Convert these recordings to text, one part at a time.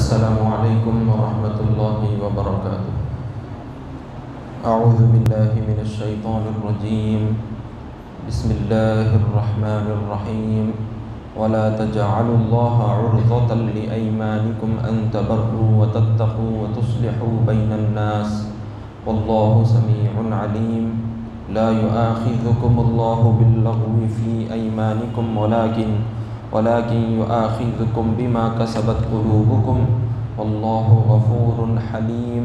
السلام علیکم ورحمۃ اللہ وبرکاتہ۔ اعوذ باللہ من الشیطان الرجیم، بسم اللہ الرحمن الرحیم۔ ولا تجعلوا اللہ عرضة لأیمانکم ان تبروا وتتقوا وتصلحوا بین الناس واللہ سمیع علیم۔ لا یؤاخذکم اللہ باللغو فی ایمانکم ولکن یؤاخذکم بما کسبت قلوبکم واللہ غفور حلیم۔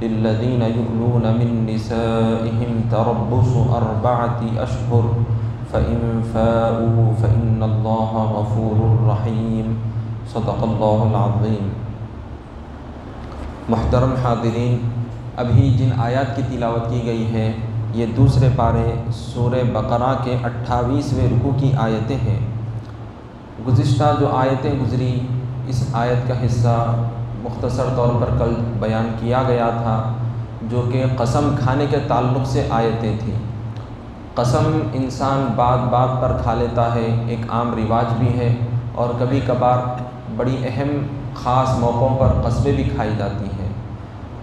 للذین یؤلون من نسائهم تربص 4 اشہر فإن فاؤوا فإن اللہ غفور رحیم۔ صدق اللہ العظیم۔ محترم حاضرین، ابھی جن آیات کی تلاوت کی گئی ہے یہ دوسرے پارے سورہ بقرہ کے 28ویں رکوع کی آیتیں ہیں۔ گزشتہ جو آیتیں گزری، اس آیت کا حصہ مختصر طور پر کل بیان کیا گیا تھا، جو کہ قسم کھانے کے تعلق سے آیتیں تھیں۔ قسم انسان بات بات پر کھا لیتا ہے، ایک عام رواج بھی ہے، اور کبھی کبھار بڑی اہم خاص موقعوں پر قسمیں بھی کھائی جاتی ہیں۔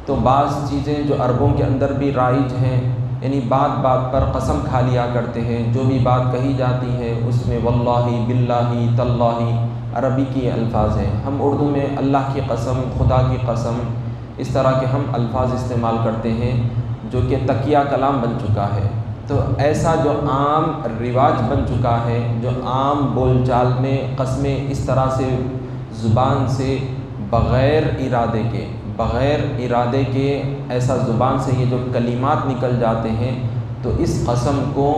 تو بعض چیزیں جو عربوں کے اندر بھی رائج ہیں، یعنی بات بات پر قسم کھا لیا کرتے ہیں، جو بھی بات کہی جاتی ہے اس میں واللہ، باللہ، تاللہ عربی کی الفاظ ہیں۔ ہم اردو میں اللہ کی قسم، خدا کی قسم، اس طرح کے ہم الفاظ استعمال کرتے ہیں جو کہ تکیہ کلام بن چکا ہے۔ تو ایسا جو عام رواج بن چکا ہے، جو عام بول چال میں قسمیں اس طرح سے زبان سے بغیر ارادے کے ایسا زبان سے یہ جو کلمات نکل جاتے ہیں، تو اس قسم کو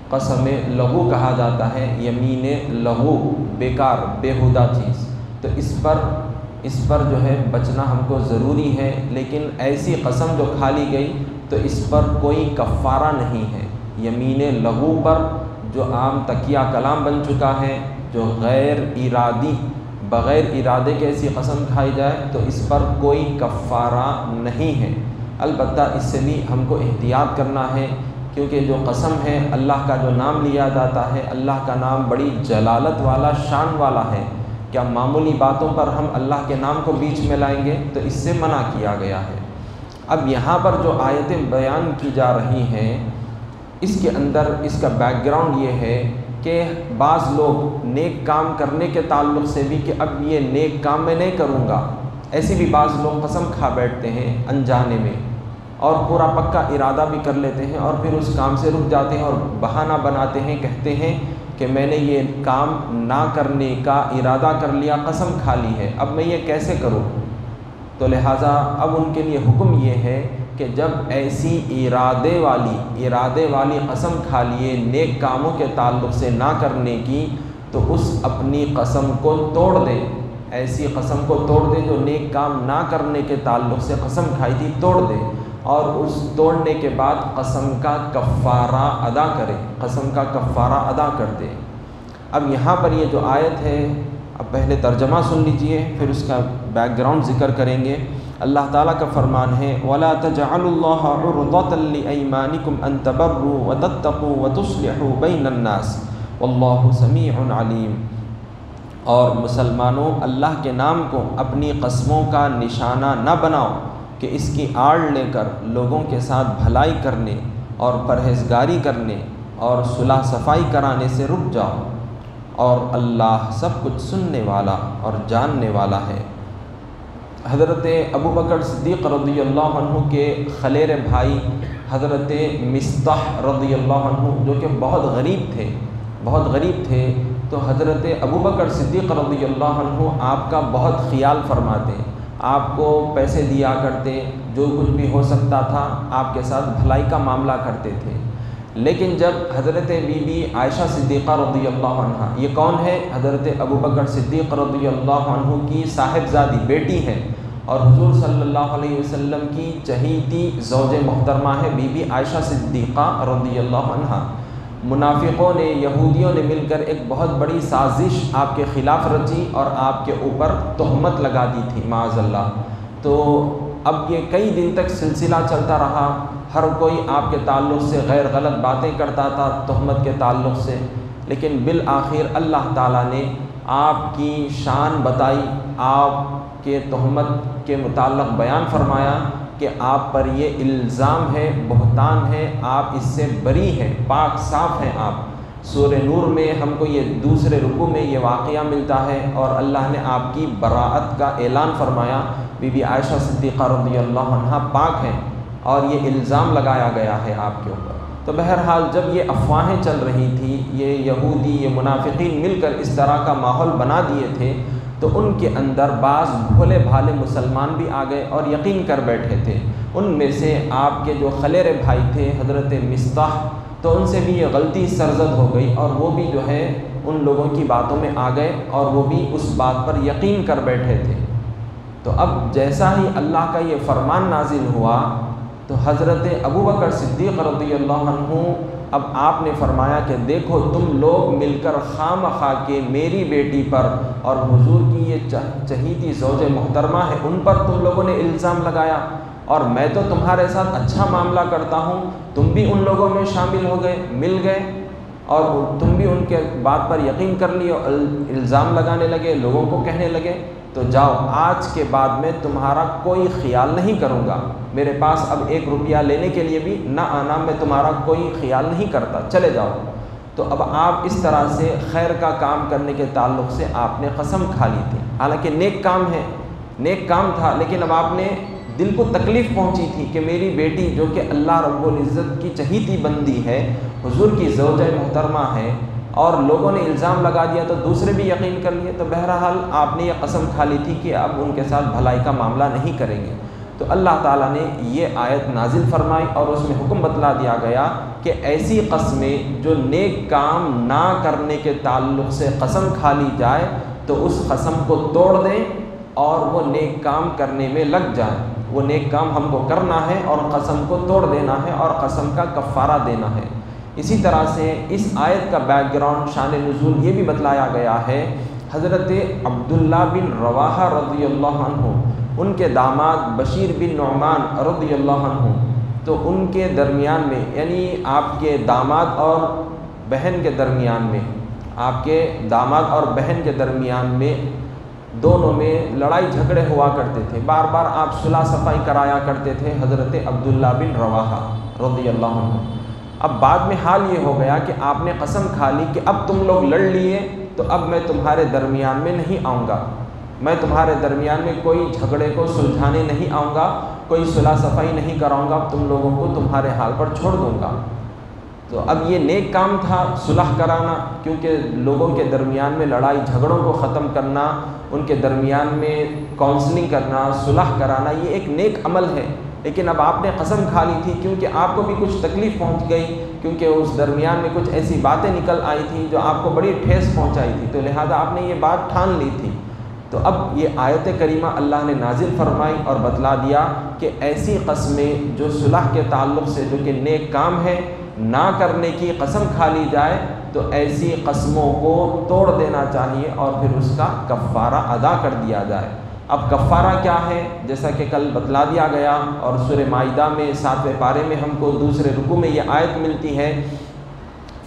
قسم لغو کہا جاتا ہے، یمین لغو، بیکار، بیہودہ چیز۔ تو اس پر جو ہے بچنا ہم کو ضروری ہے، لیکن ایسی قسم جو کھا لی گئی تو اس پر کوئی کفارہ نہیں ہے۔ یمین لغو پر جو عام تکیہ کلام بن چکا ہے، جو بغیر ارادے کے ایسی قسم کھائی جائے تو اس پر کوئی کفارہ نہیں ہے۔ البتہ اس سے بھی ہم کو احتیاط کرنا ہے، کیونکہ جو قسم ہے اللہ کا جو نام لیا جاتا ہے، اللہ کا نام بڑی جلالت والا، شان والا ہے۔ کیا معمولی باتوں پر ہم اللہ کے نام کو بیچ میں لائیں گے؟ تو اس سے منع کیا گیا ہے۔ اب یہاں پر جو آیتیں بیان کی جا رہی ہیں، اس کے اندر اس کا بیک گراؤنڈ یہ ہے کہ بعض لوگ نیک کام کرنے کے تعلق سے بھی کہ اب یہ نیک کام میں نہیں کروں گا، ایسے بھی بعض لوگ قسم کھا بیٹھتے ہیں انجانے میں، اور پورا پکا ارادہ بھی کر لیتے ہیں، اور پھر اس کام سے رک جاتے ہیں اور بہانہ بناتے ہیں، کہتے ہیں کہ میں نے یہ کام نہ کرنے کا ارادہ کر لیا، قسم کھا لی ہے، اب میں یہ کیسے کروں؟ تو لہٰذا اب ان کے لیے حکم یہ ہے کہ جب ایسی ارادے والی قسم کھا لیے نیک کاموں کے تعلق سے نہ کرنے کی، تو اس اپنی قسم کو توڑ دے۔ ایسی قسم کو توڑ دے جو نیک کام نہ کرنے کے تعلق سے قسم کھائی تھی، توڑ دے، اور اس توڑنے کے بعد قسم کا کفارہ ادا کر دے۔ اب یہاں پر یہ جو آیت ہے، اب پہلے ترجمہ سن لیجئے، پھر اس کا بیک گراؤنڈ ذکر کریں گے۔ اللہ تعالیٰ کا فرمان ہے وَلَا تَجْعَلُوا اللَّهَ عُرْضَةً لِأَيْمَانِكُمْ أَن تَبَرُّوا وَتَتَّقُوا وَتُصْلِحُوا بَيْنَ النَّاسِ وَاللَّهُ سَمِيعٌ عَلِيمٌ۔ اور مسلمانوں، اللہ کے نام کو اپنی قسموں کا نشانہ نہ بناؤ کہ اس کی آڑ لے کر لوگوں کے ساتھ بھلائی کرنے اور پرہیزگاری کرنے اور صلح صفائی کرانے سے رک جاؤ، اور اللہ سب کچھ سننے والا اور جاننے والا ہے۔ حضرت ابو بکر صدیق رضی اللہ عنہ کے خلیر بھائی حضرت مصطح رضی اللہ عنہ، جو کہ بہت غریب تھے، تو حضرت ابو بکر صدیق رضی اللہ عنہ آپ کا بہت خیال فرماتے، آپ کو پیسے دیا کرتے، جو کچھ بھی ہو سکتا تھا آپ کے ساتھ بھلائی کا معاملہ کرتے تھے۔ لیکن جب حضرت بی بی عائشہ صدیقہ رضی اللہ عنہ، یہ کون ہے؟ حضرت ابو بکر صدیق رضی اللہ عنہ کی صاحبزادی بیٹی ہے، اور حضور صلی اللہ علیہ وسلم کی چہیتی زوج محترمہ ہے بی بی عائشہ صدیقہ رضی اللہ عنہ۔ منافقوں نے، یہودیوں نے مل کر ایک بہت بڑی سازش آپ کے خلاف رچی اور آپ کے اوپر تہمت لگا دی تھی، معاذ اللہ۔ تو اب یہ کئی دن تک سلسلہ چلتا رہا، ہر کوئی آپ کے تعلق سے غیر غلط باتیں کرتا تھا تہمت کے تعلق سے، لیکن بالآخر اللہ تعالیٰ نے آپ کی شان بتائی، آپ کے تہمت کے متعلق بیان فرمایا کہ آپ پر یہ الزام ہے، بہتان ہے، آپ اس سے بری ہیں، پاک صاف ہیں آپ۔ سورہ نور میں ہم کو یہ دوسرے رکوع میں یہ واقعہ ملتا ہے، اور اللہ نے آپ کی براءت کا اعلان فرمایا۔ بی بی عائشہ صدیقہ رضی اللہ عنہا پاک ہیں، اور یہ الزام لگایا گیا ہے آپ کے اوپر۔ تو بہرحال جب یہ افواہیں چل رہی تھی، یہ یہودی، یہ منافقین مل کر اس طرح کا ماحول بنا دیے تھے، تو ان کے اندر بعض بھولے بھالے مسلمان بھی آ گئے اور یقین کر بیٹھے تھے۔ ان میں سے آپ کے جو خلیرے بھائی تھے حضرت مصطح، تو ان سے بھی یہ غلطی سرزد ہو گئی، اور وہ بھی جو ہے ان لوگوں کی باتوں میں آ گئے، اور وہ بھی اس بات پر یقین کر بیٹھے تھے۔ تو اب جیسا ہی اللہ کا یہ فرمان نازل ہوا، تو حضرت ابوبکر صدیق رضی اللہ عنہ، اب آپ نے فرمایا کہ دیکھو تم لوگ مل کر خواہ مخواہ کے میری بیٹی پر اور حضور کی یہ چہیتی زوج محترمہ ہے ان پر تم لوگوں نے الزام لگایا، اور میں تو تمہارے ساتھ اچھا معاملہ کرتا ہوں، تم بھی ان لوگوں میں شامل ہو گئے، مل گئے، اور تم بھی ان کے بات پر یقین کر لیے اور الزام لگانے لگے، لوگوں کو کہنے لگے، تو جاؤ آج کے بعد میں تمہارا کوئی خیال نہیں کروں گا، میرے پاس اب 1 روپیہ لینے کے لیے بھی نہ آنا، میں تمہارا کوئی خیال نہیں کرتا، چلے جاؤ۔ تو اب آپ اس طرح سے خیر کا کام کرنے کے تعلق سے آپ نے قسم کھا لی تھی، حالانکہ نیک کام ہے، نیک کام تھا، لیکن اب آپ نے دل کو تکلیف پہنچی تھی کہ میری بیٹی جو کہ اللہ رب العزت کی چہیتی بندی ہے، حضور کی زوجہ محترمہ ہے، اور لوگوں نے الزام لگا دیا تو دوسرے بھی یقین کر لیے، تو بہرحال آپ نے یہ قسم کھا لی تھی کہ اب ان کے ساتھ بھلائی کا معاملہ نہیں کریں گے۔ تو اللہ تعالیٰ نے یہ آیت نازل فرمائی، اور اس میں حکم بتلا دیا گیا کہ ایسی قسمیں جو نیک کام نہ کرنے کے تعلق سے قسم کھا لی جائے تو اس قسم کو توڑ دیں اور وہ نیک کام کرنے میں لگ جائیں۔ وہ نیک کام ہم کو کرنا ہے اور قسم کو توڑ دینا ہے اور قسم کا کفارہ دینا ہے۔ اسی طرح سے اس آیت کا بیک گراؤنڈ، شان نزول یہ بھی بتلایا گیا ہے۔ حضرت عبداللہ بن رواحہ رضی اللہ عنہ، ان کے داماد بشیر بن نعمان رضی اللہ عنہ، تو ان کے درمیان میں، یعنی آپ کے داماد اور بہن کے درمیان میں، آپ کے داماد اور بہن کے درمیان میں دونوں میں لڑائی جھگڑے ہوا کرتے تھے، بار بار آپ صلح صفائی کرایا کرتے تھے حضرت عبداللہ بن رواحہ رضی اللہ عنہ۔ اب بعد میں حال یہ ہو گیا کہ آپ نے قسم کھا لی کہ اب تم لوگ لڑ لیے تو اب میں تمہارے درمیان میں نہیں آؤں گا، میں تمہارے درمیان میں کوئی جھگڑے کو سلجھانے نہیں آؤں گا، کوئی صلح صفائی نہیں کراؤں گا، تم لوگوں کو تمہارے حال پر چھوڑ دوں گا۔ تو اب یہ نیک کام تھا صلح کرانا، کیونکہ لوگوں کے درمیان میں لڑائی جھگڑوں کو ختم کرنا، ان کے درمیان میں کاؤنسلنگ کرنا، صلح کرانا، یہ ایک نیک عمل ہے۔ لیکن اب آپ نے قسم کھا لی تھی، کیونکہ آپ کو بھی کچھ تکلیف پہنچ گئی، کیونکہ اس درمیان میں کچھ ایسی باتیں نکل آئی تھیں جو آپ کو بڑی ٹھیس پہنچائی تھی، تو لہذا آپ نے یہ بات ٹھان لی تھی۔ تو اب یہ آیت کریمہ اللہ نے نازل فرمائی اور بتلا دیا کہ ایسی قسمیں جو صلح کے تعلق سے، جو کہ نیک کام ہے، نہ کرنے کی قسم کھا لی جائے تو ایسی قسموں کو توڑ دینا چاہیے اور پھر اس کا کفارہ ادا کر دیا جائے۔ اب کفارہ کیا ہے، جیسا کہ کل بتلا دیا گیا، اور سورہ مائدہ میں 7ویں پارے میں ہم کو دوسرے رکوع میں یہ آیت ملتی ہے،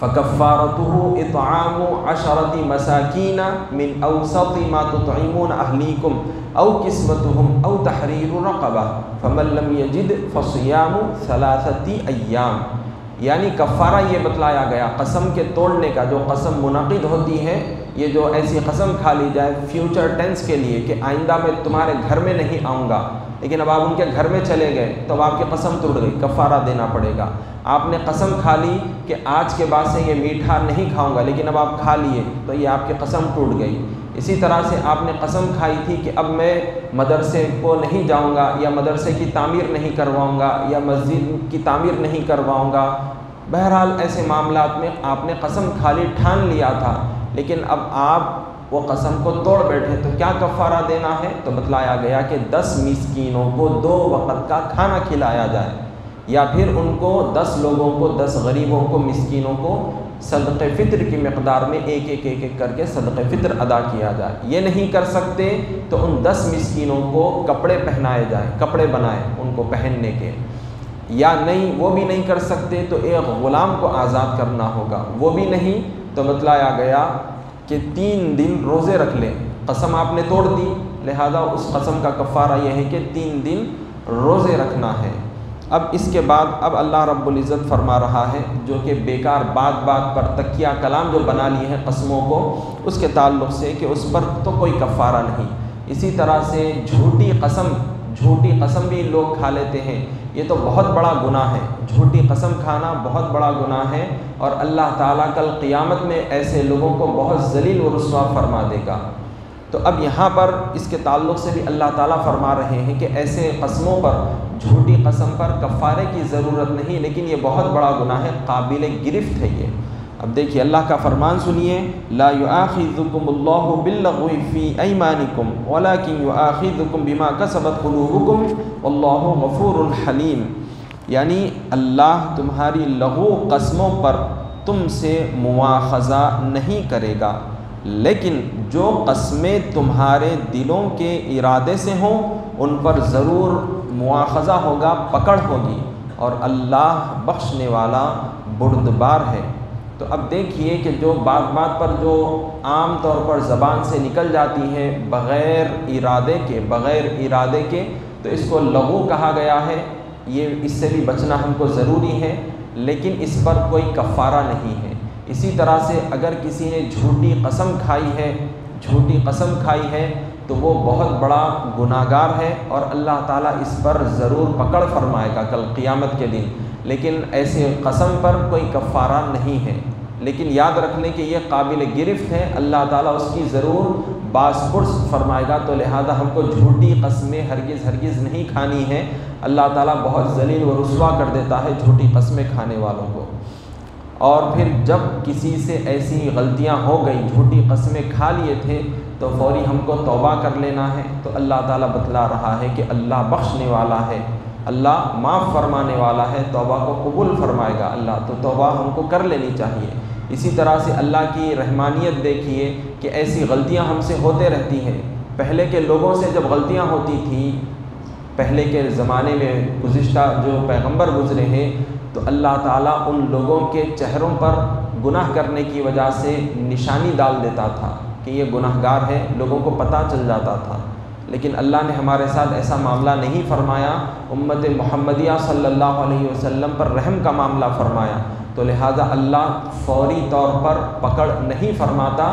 فَكَفَّارَتُهُ إِطْعَامُ 10 مَسَاكِينَ مِنْ أَوْسَطِ مَا تُطْعِمُونَ أَهْلِيكُمْ أَوْ كِسْوَتُهُمْ أَوْ تَحْرِيرُ رَقَبَةٍ فَمَنْ لَمْ يَجِدْ فَصِيَامُ 3 أَيَّامٍ۔ یعنی کفارہ یہ بتلایا گیا قسم کے توڑنے کا، جو قسم منعقد ہوتی ہے، یہ جو ایسی قسم کھا لی جائے فیوچر ٹینس کے لیے کہ آئندہ میں تمہارے گھر میں نہیں آؤں گا، لیکن اب آپ ان کے گھر میں چلے گئے تو اب آپ کی قسم ٹوٹ گئی، کفارہ دینا پڑے گا۔ آپ نے قسم کھا لی کہ آج کے بعد سے یہ میٹھا نہیں کھاؤں گا، لیکن اب آپ کھا لیے تو یہ آپ کی قسم ٹوٹ گئی۔ اسی طرح سے آپ نے قسم کھائی تھی کہ اب میں مدرسے کو نہیں جاؤں گا، یا مدرسے کی تعمیر نہیں کرواؤں گا، یا مسجد کی تعمیر نہیں کرواؤں گا۔ بہرحال ایسے معاملات میں آپ نے قسم کھا لی، ٹھان لیا تھا، لیکن اب آپ وہ قسم کو توڑ بیٹھے، تو کیا کفارہ دینا ہے؟ تو بتلایا گیا کہ 10 مسکینوں کو 2 وقت کا کھانا کھلایا جائے، یا پھر ان کو 10 لوگوں کو، 10 غریبوں کو، مسکینوں کو صدقہ فطر کی مقدار میں ایک ایک کر کے صدقہ فطر ادا کیا جائے۔ یہ نہیں کر سکتے تو ان 10 مسکینوں کو کپڑے پہنائے جائیں، کپڑے بنائیں ان کو پہننے کے، یا نہیں وہ بھی نہیں کر سکتے تو ایک غلام کو آزاد کرنا ہوگا، وہ بھی نہیں تو بتلایا گیا کہ 3 دن روزے رکھ لیں. قسم آپ نے توڑ دی، لہذا اس قسم کا کفارہ یہ ہے کہ 3 دن روزے رکھنا ہے. اب اس کے بعد اب اللہ رب العزت فرما رہا ہے جو کہ بیکار بات پر تکیہ کلام جو بنا لیے ہیں قسموں کو، اس کے تعلق سے کہ اس پر تو کوئی کفارہ نہیں. اسی طرح سے جھوٹی قسم بھی لوگ کھا لیتے ہیں، یہ تو بہت بڑا گناہ ہے. جھوٹی قسم کھانا بہت بڑا گناہ ہے، اور اللہ تعالیٰ کل قیامت میں ایسے لوگوں کو بہت ذلیل و رسوا فرما دے گا. تو اب یہاں پر اس کے تعلق سے بھی اللہ تعالیٰ فرما رہے ہیں کہ ایسے قسموں پر، جھوٹی قسم پر کفارے کی ضرورت نہیں، لیکن یہ بہت بڑا گناہ ہے، قابل گرفت ہے یہ. اب دیکھیے اللہ کا فرمان سنیے، لا یؤاخذکم اللہ باللغو فی ایمانکم ولکن یؤاخذکم بما کسبت قلوبکم واللہ غفور حلیم. یعنی اللہ تمہاری لغو قسموں پر تم سے مواخذہ نہیں کرے گا، لیکن جو قسمیں تمہارے دلوں کے ارادے سے ہوں ان پر ضرور مواخذہ ہوگا، پکڑ ہوگی، اور اللہ بخشنے والا بردبار ہے. تو اب دیکھیے کہ جو بات پر جو عام طور پر زبان سے نکل جاتی ہے بغیر ارادے کے تو اس کو لغو کہا گیا ہے. یہ اس سے بھی بچنا ہم کو ضروری ہے، لیکن اس پر کوئی کفارہ نہیں ہے. اسی طرح سے اگر کسی نے جھوٹی قسم کھائی ہے تو وہ بہت بڑا گناہگار ہے، اور اللہ تعالیٰ اس پر ضرور پکڑ فرمائے گا کل قیامت کے دن. لیکن ایسے قسم پر کوئی کفارہ نہیں ہے، لیکن یاد رکھ لیں کہ یہ قابل گرفت ہے، اللہ تعالیٰ اس کی ضرور باز پرس فرمائے گا. تو لہذا ہم کو جھوٹی قسمیں ہرگز نہیں کھانی ہیں. اللہ تعالیٰ بہت ذلیل و رسوا کر دیتا ہے جھوٹی قسمیں کھانے والوں کو. اور پھر جب کسی سے ایسی غلطیاں ہو گئی، جھوٹی قسمیں کھا لیے تھے، تو فوری ہم کو توبہ کر لینا ہے. تو اللہ تعالیٰ بتلا رہا ہے کہ اللہ بخشنے والا ہے، اللہ معاف فرمانے والا ہے، توبہ کو قبول فرمائے گا اللہ. تو توبہ ہم کو کر لینی چاہیے. اسی طرح سے اللہ کی رحمانیت دیکھیے کہ ایسی غلطیاں ہم سے ہوتے رہتی ہیں. پہلے کے لوگوں سے جب غلطیاں ہوتی تھیں، پہلے کے زمانے میں گزشتہ جو پیغمبر گزرے ہیں، تو اللہ تعالیٰ ان لوگوں کے چہروں پر گناہ کرنے کی وجہ سے نشانی ڈال دیتا تھا کہ یہ گناہ گار ہے، لوگوں کو پتہ چل جاتا تھا. لیکن اللہ نے ہمارے ساتھ ایسا معاملہ نہیں فرمایا، امت محمدیہ صلی اللہ علیہ وسلم پر رحم کا معاملہ فرمایا. تو لہٰذا اللہ فوری طور پر پکڑ نہیں فرماتا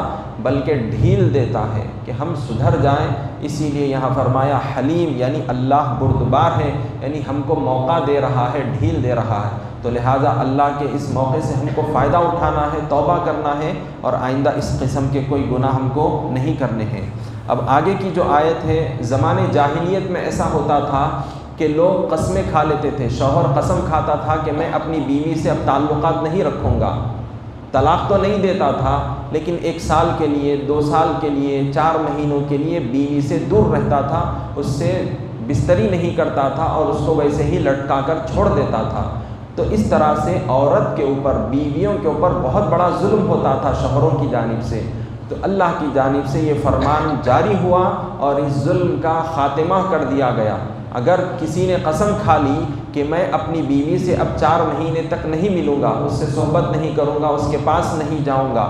بلکہ ڈھیل دیتا ہے کہ ہم سدھر جائیں. اسی لیے یہاں فرمایا حلیم، یعنی اللہ بردبار ہے، یعنی ہم کو موقع دے رہا ہے، ڈھیل دے رہا ہے. تو لہٰذا اللہ کے اس موقع سے ہم کو فائدہ اٹھانا ہے، توبہ کرنا ہے، اور آئندہ اس قسم کے کوئی گناہ ہم کو نہیں کرنے ہیں. اب آگے کی جو آیت ہے، زمانے جاہلیت میں ایسا ہوتا تھا کہ لوگ قسمیں کھا لیتے تھے. شوہر قسم کھاتا تھا کہ میں اپنی بیوی سے اب تعلقات نہیں رکھوں گا. طلاق تو نہیں دیتا تھا، لیکن 1 سال کے لیے، 2 سال کے لیے، 4 مہینوں کے لیے بیوی سے دور رہتا تھا، اس سے بستری نہیں کرتا تھا، اور اس کو ویسے ہی لٹکا کر چھوڑ دیتا تھا. تو اس طرح سے عورت کے اوپر، بیویوں کے اوپر بہت بڑا ظلم ہوتا تھا شوہروں کی جانب سے. تو اللہ کی جانب سے یہ فرمان جاری ہوا اور اس ظلم کا خاتمہ کر دیا گیا. اگر کسی نے قسم کھا لی کہ میں اپنی بیوی سے اب 4 مہینے تک نہیں ملوں گا، اس سے صحبت نہیں کروں گا، اس کے پاس نہیں جاؤں گا،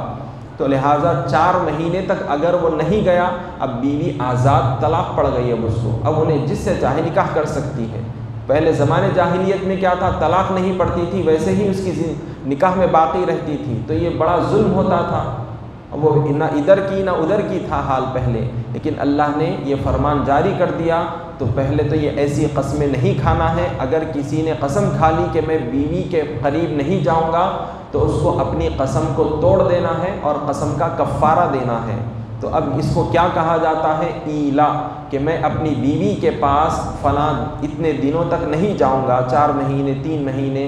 تو لہٰذا 4 مہینے تک اگر وہ نہیں گیا، اب بیوی آزاد، طلاق پڑ گئی اب اس کو. اب انہیں جس سے چاہے نکاح کر سکتی ہے. پہلے زمانے جاہلیت میں کیا تھا، طلاق نہیں پڑتی تھی، ویسے ہی اس کی نکاح میں باقی رہتی تھی. تو یہ بڑا ظلم ہوتا تھا، وہ نہ ادھر کی نہ ادھر کی تھا حال پہلے. لیکن اللہ نے یہ فرمان جاری کر دیا. تو پہلے تو یہ ایسی قسمیں نہیں کھانا ہے. اگر کسی نے قسم کھا لی کہ میں بیوی کے قریب نہیں جاؤں گا، تو اس کو اپنی قسم کو توڑ دینا ہے اور قسم کا کفارہ دینا ہے. تو اب اس کو کیا کہا جاتا ہے، ایلا، کہ میں اپنی بیوی کے پاس فلاں اتنے دنوں تک نہیں جاؤں گا، 4 مہینے 3 مہینے.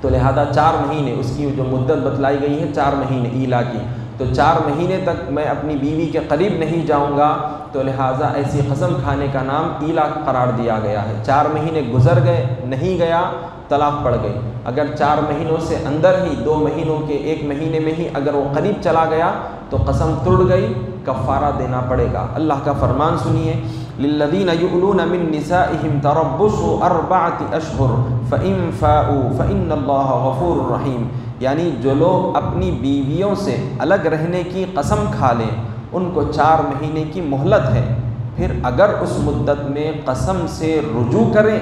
تو لہذا 4 مہینے اس کی جو مدت بتلائی گئی ہے 4 مہینے ایلا کی. تو 4 مہینے تک میں اپنی بیوی کے قریب نہیں جاؤں گا. تو لہٰذا ایسی قسم کھانے کا نام ایلا قرار دیا گیا ہے. 4 مہینے گزر گئے، نہیں گیا، طلاق پڑ گئی. اگر 4 مہینوں سے اندر ہی 2 مہینوں کے 1 مہینے میں ہی اگر وہ قریب چلا گیا تو قسم ٹوٹ گئی، کفارہ دینا پڑے گا. اللہ کا فرمان سنیے، للذین یؤلون من نسائہم تربص 4 اشہر فإن فاؤوا فإن اللہ غفور رحیم. یعنی جو لوگ اپنی بیویوں سے الگ رہنے کی قسم کھا لیں ان کو 4 مہینے کی مہلت ہے، پھر اگر اس مدت میں قسم سے رجوع کریں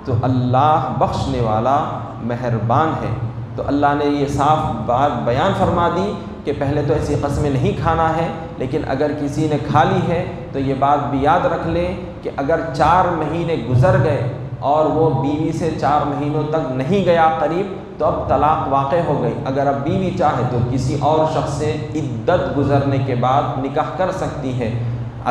تو اللہ بخشنے والا مہربان ہے۔ تو اللہ نے یہ صاف بات بیان فرما دی کہ پہلے تو ایسی قسمیں نہیں کھانا ہے، لیکن اگر کسی نے کھا لی ہے تو یہ بات بھی یاد رکھ لیں کہ اگر 4 مہینے گزر گئے اور وہ بیوی سے 4 مہینوں تک نہیں گیا قریب تو اب طلاق واقع ہو گئی۔ اگر اب بیوی چاہے تو کسی اور شخص سے عدت گزرنے کے بعد نکاح کر سکتی ہے۔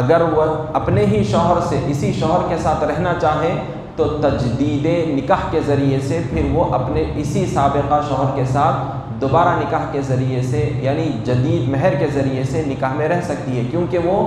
اگر وہ اپنے ہی شوہر سے اسی شوہر کے ساتھ رہنا چاہے تو تجدید نکاح کے ذریعے سے پھر وہ اپنے اسی سابقہ شوہر کے ساتھ دوبارہ نکاح کے ذریعے سے یعنی جدید مہر کے ذریعے سے نکاح میں رہ سکتی ہے، کیونکہ وہ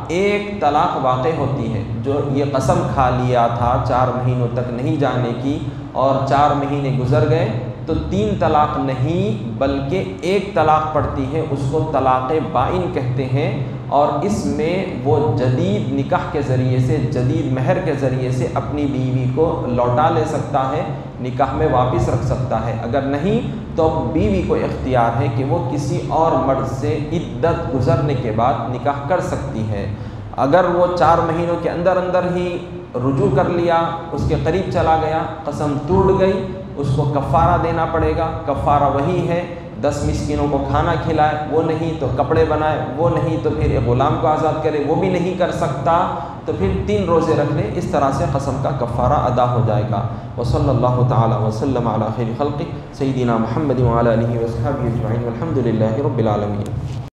ایک طلاق واقع ہوتی ہے۔ جو یہ قسم کھا لیا تھا 4 مہینوں تک نہیں جانے کی اور 4 مہینے گزر گئے تو 3 طلاق نہیں بلکہ 1 طلاق پڑتی ہے، اس کو طلاق بائن کہتے ہیں، اور اس میں وہ جدید نکاح کے ذریعے سے جدید مہر کے ذریعے سے اپنی بیوی کو لوٹا لے سکتا ہے، نکاح میں واپس رکھ سکتا ہے۔ اگر نہیں تو بیوی کو اختیار ہے کہ وہ کسی اور مرد سے عدت گزرنے کے بعد نکاح کر سکتی ہے۔ اگر وہ 4 مہینوں کے اندر ہی رجوع کر لیا، اس کے قریب چلا گیا، قسم ٹوٹ گئی، اس کو کفارہ دینا پڑے گا۔ کفارہ وہی ہے 10 مسکینوں کو کھانا کھلائے، وہ نہیں تو کپڑے بنائے، وہ نہیں تو پھر ایک غلام کو آزاد کرے، وہ بھی نہیں کر سکتا تو پھر 3 روزے رکھ لے۔ اس طرح سے قسم کا کفارہ ادا ہو جائے گا۔ وصلی اللہ تعالی وسلم علی خیر خلقہ سیدنا محمد وعلی آلہ وصحبہ اجمعین والحمد للہ رب العالمین۔